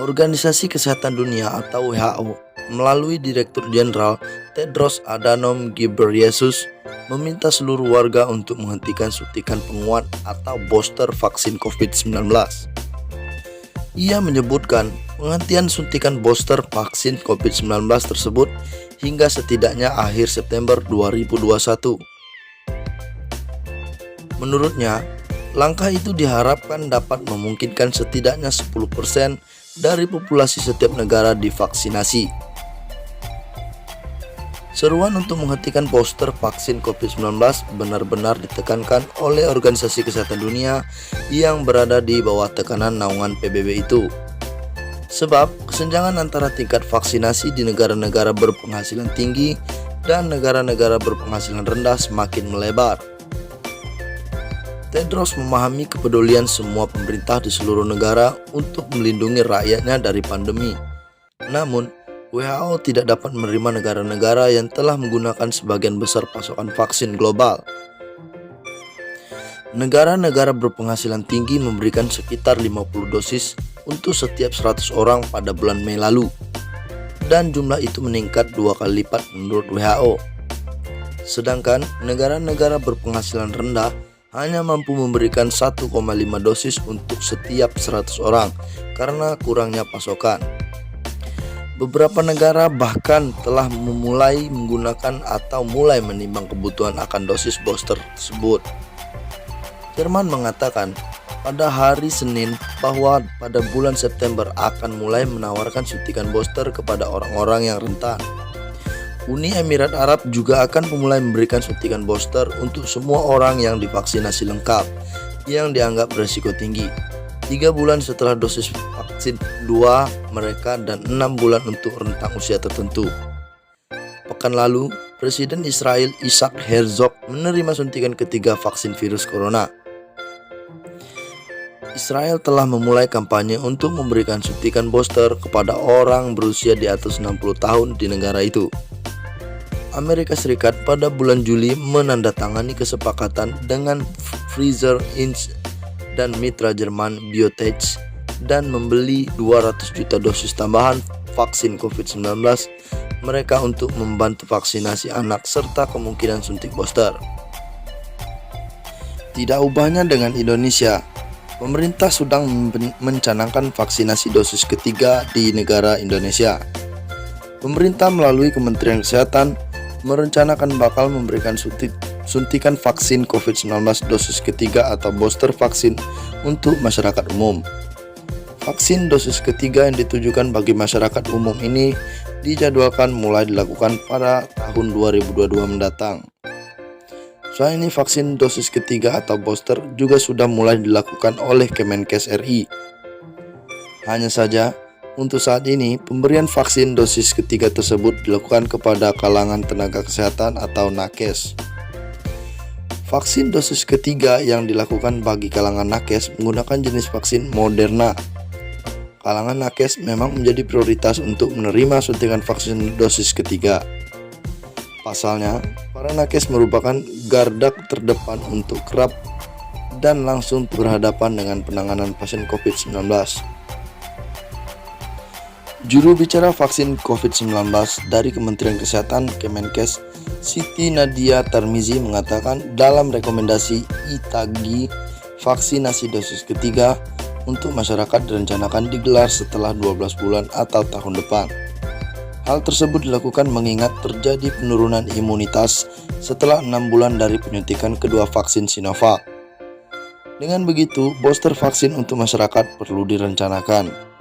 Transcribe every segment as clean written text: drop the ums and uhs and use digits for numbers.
Organisasi Kesehatan Dunia atau WHO melalui Direktur Jenderal Tedros Adhanom Ghebreyesus meminta seluruh warga untuk menghentikan suntikan penguat atau booster vaksin COVID-19. Ia menyebutkan penghentian suntikan booster vaksin COVID-19 tersebut hingga setidaknya akhir September 2021. Menurutnya, langkah itu diharapkan dapat memungkinkan setidaknya 10% dari populasi setiap negara divaksinasi. Seruan untuk menghentikan booster vaksin COVID-19 benar-benar ditekankan oleh Organisasi Kesehatan Dunia yang berada di bawah tekanan naungan PBB itu. Sebab kesenjangan antara tingkat vaksinasi di negara-negara berpenghasilan tinggi dan negara-negara berpenghasilan rendah semakin melebar. Tedros memahami kepedulian semua pemerintah di seluruh negara untuk melindungi rakyatnya dari pandemi. Namun, WHO tidak dapat menerima negara-negara yang telah menggunakan sebagian besar pasokan vaksin global. Negara-negara berpenghasilan tinggi memberikan sekitar 50 dosis untuk setiap 100 orang pada bulan Mei lalu, dan jumlah itu meningkat 2 kali lipat menurut WHO. Sedangkan negara-negara berpenghasilan rendah hanya mampu memberikan 1,5 dosis untuk setiap 100 orang karena kurangnya pasokan. Beberapa negara bahkan telah memulai menggunakan atau mulai menimbang kebutuhan akan dosis booster tersebut. Jerman mengatakan pada hari Senin bahwa pada bulan September akan mulai menawarkan suntikan booster kepada orang-orang yang rentan. Uni Emirat Arab juga akan memulai memberikan suntikan booster untuk semua orang yang divaksinasi lengkap yang dianggap berisiko tinggi. 3 bulan setelah dosis vaksin 2 mereka dan 6 bulan untuk rentang usia tertentu. Pekan lalu, Presiden Israel Isaac Herzog menerima suntikan ketiga vaksin virus corona. Israel telah memulai kampanye untuk memberikan suntikan booster kepada orang berusia di atas 60 tahun di negara itu. Amerika Serikat pada bulan Juli menandatangani kesepakatan dengan Pfizer Inc. dan mitra Jerman BioNTech dan membeli 200 juta dosis tambahan vaksin COVID-19 mereka untuk membantu vaksinasi anak serta kemungkinan suntik booster. Tidak ubahnya dengan Indonesia, pemerintah sedang mencanangkan vaksinasi dosis ketiga di negara Indonesia. Pemerintah melalui Kementerian Kesehatan merencanakan bakal memberikan suntikan vaksin COVID-19 dosis ketiga atau booster vaksin untuk masyarakat umum. Vaksin dosis ketiga yang ditujukan bagi masyarakat umum ini dijadwalkan mulai dilakukan pada tahun 2022 mendatang. Selain ini, vaksin dosis ketiga atau booster juga sudah mulai dilakukan oleh Kemenkes RI. Hanya saja, untuk saat ini, pemberian vaksin dosis ketiga tersebut dilakukan kepada kalangan tenaga kesehatan atau nakes. Vaksin dosis ketiga yang dilakukan bagi kalangan nakes menggunakan jenis vaksin Moderna. Kalangan nakes memang menjadi prioritas untuk menerima suntikan vaksin dosis ketiga. Pasalnya, para nakes merupakan garda terdepan untuk kerap dan langsung berhadapan dengan penanganan pasien COVID-19. Juru bicara vaksin COVID-19 dari Kementerian Kesehatan Kemenkes, Siti Nadia Tarmizi mengatakan dalam rekomendasi ITAGI, vaksinasi dosis ketiga untuk masyarakat direncanakan digelar setelah 12 bulan atau tahun depan. Hal tersebut dilakukan mengingat terjadi penurunan imunitas setelah 6 bulan dari penyuntikan kedua vaksin Sinovac. Dengan begitu, booster vaksin untuk masyarakat perlu direncanakan.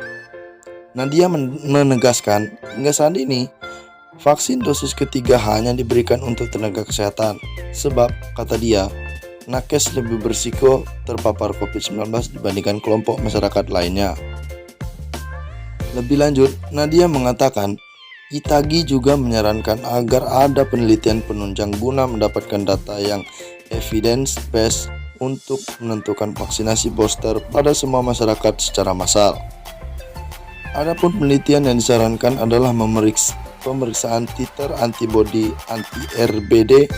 Nadia menegaskan, hingga saat ini, vaksin dosis ketiga hanya diberikan untuk tenaga kesehatan, sebab, kata dia, nakes lebih berisiko terpapar COVID-19 dibandingkan kelompok masyarakat lainnya. Lebih lanjut, Nadia mengatakan, ITAGI juga menyarankan agar ada penelitian penunjang guna mendapatkan data yang evidence-based untuk menentukan vaksinasi booster pada semua masyarakat secara massal. Adapun penelitian yang disarankan adalah pemeriksaan titer antibodi anti-RBD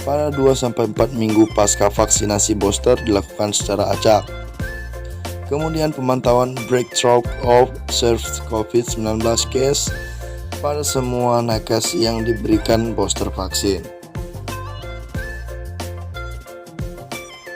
pada 2-4 minggu pasca vaksinasi booster dilakukan secara acak. Kemudian pemantauan breakthrough observed COVID-19 case pada semua nakes yang diberikan booster vaksin.